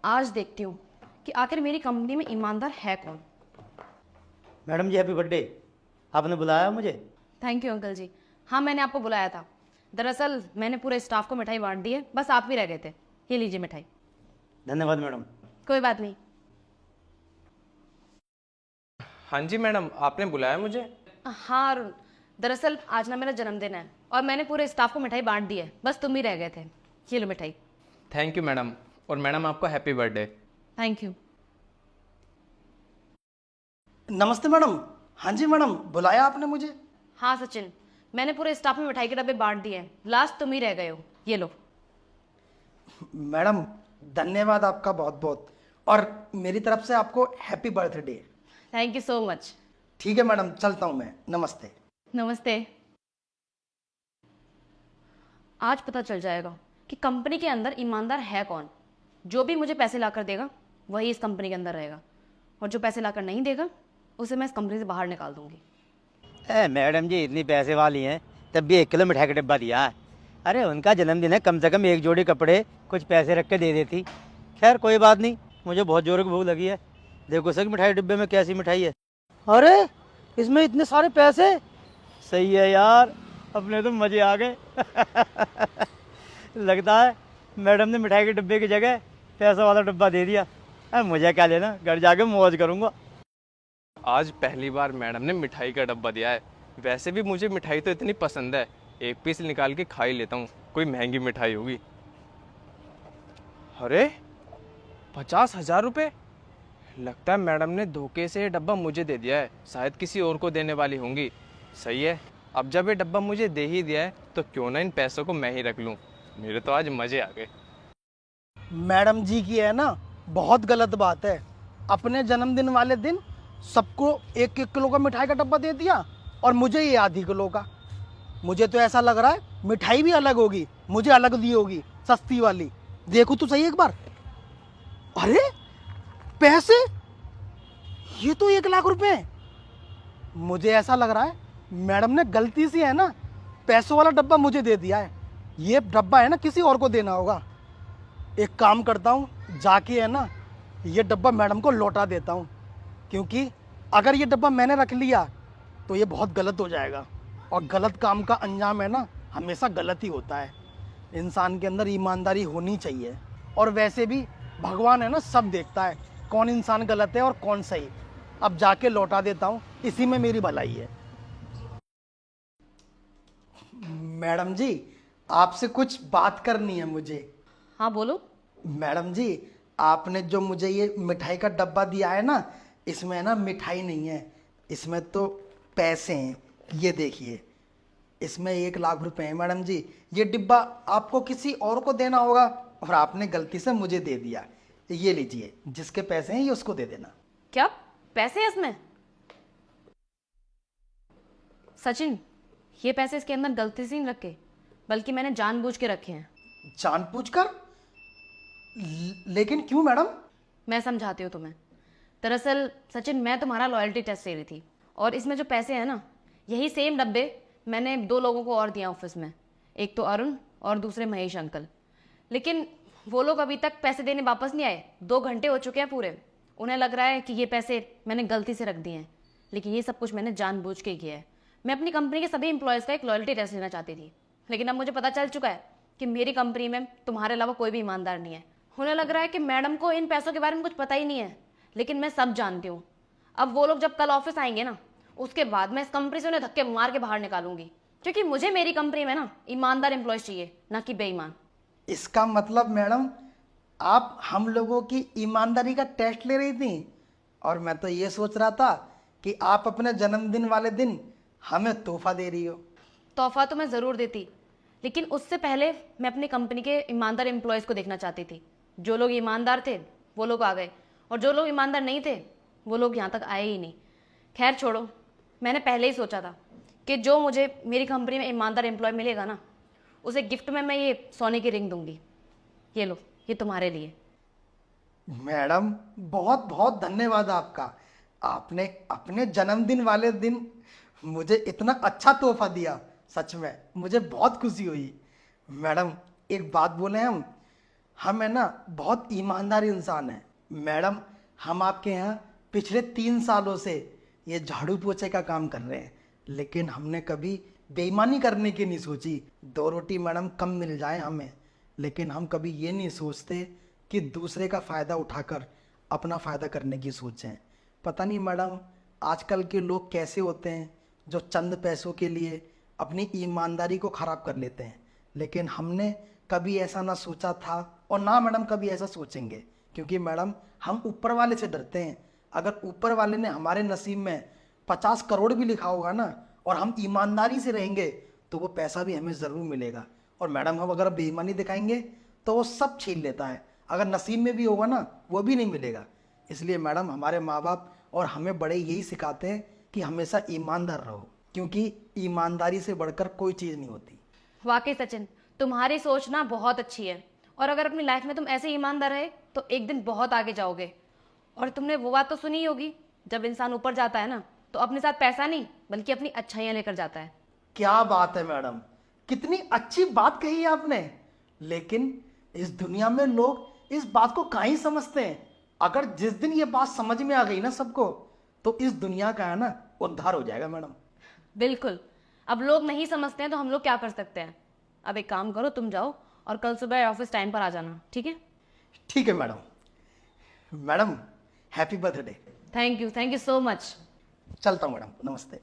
आज देखती हूँ कि आखिर मेरी कंपनी में ईमानदार है कौन। मैडम जी हैप्पी बर्थडे। आपने बुलाया मुझे? थैंक यू अंकल जी। हाँ, मैंने आपको बुलाया था। दरअसल मैंने पूरे स्टाफ को मिठाई बांट दी है, बस आप भी रह गए थे। ये लीजिए मिठाई। धन्यवाद मैडम। कोई बात नहीं। हाँ जी मैडम, आपने बुलाया मुझे? हाँ अरुण, दरअसल आज ना मेरा जन्मदिन है और मैंने पूरे स्टाफ को मिठाई बांट दी है, बस तुम ही रह गए थे। ये लो मिठाई। Thank you madam. और मैडम आपको हैप्पी बर्थडे। Thank you. नमस्ते मैडम। हाँ जी मैडम, बुलाया आपने मुझे? हाँ सचिन, मैंने पूरे स्टाफ में मिठाई के डब्बे बांट दिए हैं, लास्ट तुम ही रह गए हो। ये लो। मैडम धन्यवाद आपका बहुत बहुत, और मेरी तरफ से आपको happy birthday. Thank you so much. ठीक है मैडम, चलता हूँ मैं। नमस्ते। नमस्ते। आज पता चल जाएगा कि कंपनी के अंदर ईमानदार है कौन। जो भी मुझे पैसे लाकर देगा वही इस कंपनी के अंदर रहेगा, और जो पैसे लाकर नहीं देगा उसे मैं इस कंपनी से बाहर निकाल दूंगी। मैडम जी इतनी पैसे वाली हैं तब भी 1 किलो मिठाई का डिब्बा दिया है। अरे उनका जन्मदिन है, कम से कम एक जोड़ी कपड़े कुछ पैसे रख के दे देती। खैर कोई बात नहीं, मुझे बहुत जोर की भूख लगी है। देखो सर मिठाई डिब्बे में कैसी मिठाई है। अरे इसमें इतने सारे पैसे। सही है यार, अपने तो मज़े आ गए। लगता है मैडम ने मिठाई के डिब्बे की जगह पैसा वाला डिब्बा दे दिया। अब मुझे क्या लेना, घर जाके मौज करूँगा। आज पहली बार मैडम ने मिठाई का डब्बा दिया है। वैसे भी मुझे मिठाई तो इतनी पसंद है, एक पीस निकाल के खा ही लेता हूँ। कोई महंगी मिठाई होगी। अरे 50,000 रुपये! लगता है मैडम ने धोखे से ये डब्बा मुझे दे दिया है, शायद किसी और को देने वाली होंगी। सही है, अब जब ये डब्बा मुझे दे ही दिया है तो क्यों ना इन पैसों को मैं ही रख लूँ। मेरे तो आज मज़े आ गए। मैडम जी की है ना बहुत गलत बात है। अपने जन्मदिन वाले दिन सबको 1-1 किलो का मिठाई का डब्बा दे दिया और मुझे ये आधी किलो का। मुझे तो ऐसा लग रहा है मिठाई भी अलग होगी, मुझे अलग दी होगी, सस्ती वाली। देखो तो सही एक बार। अरे पैसे, ये तो 1 लाख रुपए। मुझे ऐसा लग रहा है मैडम ने गलती से है ना पैसों वाला डब्बा मुझे दे दिया है। ये डब्बा है ना किसी और को देना होगा। एक काम करता हूँ, जाके है ना ये डब्बा मैडम को लौटा देता हूँ, क्योंकि अगर ये डब्बा मैंने रख लिया तो ये बहुत गलत हो जाएगा, और गलत काम का अंजाम है ना हमेशा गलत ही होता है। इंसान के अंदर ईमानदारी होनी चाहिए, और वैसे भी भगवान है ना सब देखता है कौन इंसान गलत है और कौन सही। अब जाके लौटा देता हूँ, इसी में मेरी भलाई है। मैडम जी आपसे कुछ बात करनी है मुझे। हाँ बोलो। मैडम जी आपने जो मुझे ये मिठाई का डब्बा दिया है ना, इसमें ना मिठाई नहीं है, इसमें तो पैसे हैं। ये देखिए, इसमें 1 लाख रुपए हैं। मैडम जी ये डिब्बा आपको किसी और को देना होगा, और आपने गलती से मुझे दे दिया। ये लीजिए, जिसके पैसे हैं ये उसको दे देना। क्या पैसे हैं इसमें? सचिन, ये पैसे इसके अंदर गलती से नहीं रखे, बल्कि मैंने जानबूझ के रखे हैं। जानबूझकर? लेकिन क्यों मैडम? मैं समझाती हूँ तुम्हें। दरअसल सचिन, मैं तुम्हारा लॉयल्टी टेस्ट ले रही थी, और इसमें जो पैसे हैं ना, यही सेम डब्बे मैंने 2 लोगों को और दिया ऑफिस में। एक तो अरुण और दूसरे महेश अंकल। लेकिन वो लोग अभी तक पैसे देने वापस नहीं आए। 2 घंटे हो चुके हैं पूरे। उन्हें लग रहा है कि ये पैसे मैंने गलती से रख दिए हैं, लेकिन ये सब कुछ मैंने जानबूझ के किया है। मैं अपनी कंपनी के सभी एम्प्लॉयज़ का एक लॉयल्टी टेस्ट लेना चाहती थी, लेकिन अब मुझे पता चल चुका है कि मेरी कंपनी में तुम्हारे अलावा कोई भी ईमानदार नहीं है। उन्हें लग रहा है कि मैडम को इन पैसों के बारे में कुछ पता ही नहीं है, लेकिन मैं सब जानती हूँ। अब वो लोग जब कल ऑफिस आएंगे ना, उसके बाद मैं इस कंपनी से उन्हें धक्के मार के बाहर निकालूंगी, क्योंकि मुझे मेरी कंपनी में ना ईमानदार एम्प्लॉयज चाहिए, ना कि बेईमान। इसका मतलब मैडम आप हम लोगों की ईमानदारी का टेस्ट ले रही थी, और मैं तो ये सोच रहा था कि आप अपने जन्मदिन वाले दिन हमें तोहफा दे रही हो। तोहफा तो मैं ज़रूर देती, लेकिन उससे पहले मैं अपनी कंपनी के ईमानदार एम्प्लॉयज़ को देखना चाहती थी। जो लोग ईमानदार थे वो लोग आ गए, और जो लोग ईमानदार नहीं थे वो लोग यहाँ तक आए ही नहीं। खैर छोड़ो, मैंने पहले ही सोचा था कि जो मुझे मेरी कंपनी में ईमानदार एम्प्लॉय मिलेगा ना, उसे गिफ्ट में मैं ये सोने की रिंग दूंगी। ये लो, ये तुम्हारे लिए। मैडम बहुत बहुत धन्यवाद आपका। आपने अपने जन्मदिन वाले दिन मुझे इतना अच्छा तोहफा दिया, सच में मुझे बहुत खुशी हुई। मैडम एक बात बोले हम, हम है ना बहुत ईमानदार इंसान हैं मैडम। हम आपके यहाँ पिछले 3 सालों से ये झाड़ू पोछे का काम कर रहे हैं, लेकिन हमने कभी बेईमानी करने की नहीं सोची। 2 रोटी मैडम कम मिल जाए हमें, लेकिन हम कभी ये नहीं सोचते कि दूसरे का फ़ायदा उठाकर अपना फ़ायदा करने की सोचें। पता नहीं मैडम आजकल के लोग कैसे होते हैं जो चंद पैसों के लिए अपनी ईमानदारी को ख़राब कर लेते हैं, लेकिन हमने कभी ऐसा ना सोचा था और ना मैडम कभी ऐसा सोचेंगे, क्योंकि मैडम हम ऊपर वाले से डरते हैं। अगर ऊपर वाले ने हमारे नसीब में 50 करोड़ भी लिखा होगा ना और हम ईमानदारी से रहेंगे तो वो पैसा भी हमें ज़रूर मिलेगा। और मैडम हम अगर बेईमानी दिखाएंगे तो वो सब छीन लेता है, अगर नसीब में भी होगा ना वो भी नहीं मिलेगा। इसलिए मैडम हमारे माँ बाप और हमें बड़े यही सिखाते हैं कि हमेशा ईमानदार रहो, क्योंकि ईमानदारी से बढ़कर कोई चीज़ नहीं होती। वाकई सचिन, तुम्हारी सोच ना बहुत अच्छी है, और अगर अपनी लाइफ में तुम ऐसे ईमानदार रहे तो एक दिन बहुत आगे जाओगे। और तुमने वो बात तो सुनी ही होगी, जब इंसान ऊपर जाता है ना तो अपने साथ पैसा नहीं बल्कि अपनी अच्छाइयाँ लेकर जाता है। क्या बात है मैडम, कितनी अच्छी बात कही है आपने। लेकिन इस दुनिया में लोग इस बात को कहीं समझते हैं। अगर जिस दिन ये बात समझ में आ गई ना सबको, तो इस दुनिया का है ना उद्धार हो जाएगा मैडम। बिल्कुल, अब लोग नहीं समझते हैं तो हम लोग क्या कर सकते हैं। अब एक काम करो, तुम जाओ और कल सुबह ऑफिस टाइम पर आ जाना, ठीक है? ठीक है madam. Madam happy birthday. Thank you so much. चलता हूँ मैडम, नमस्ते।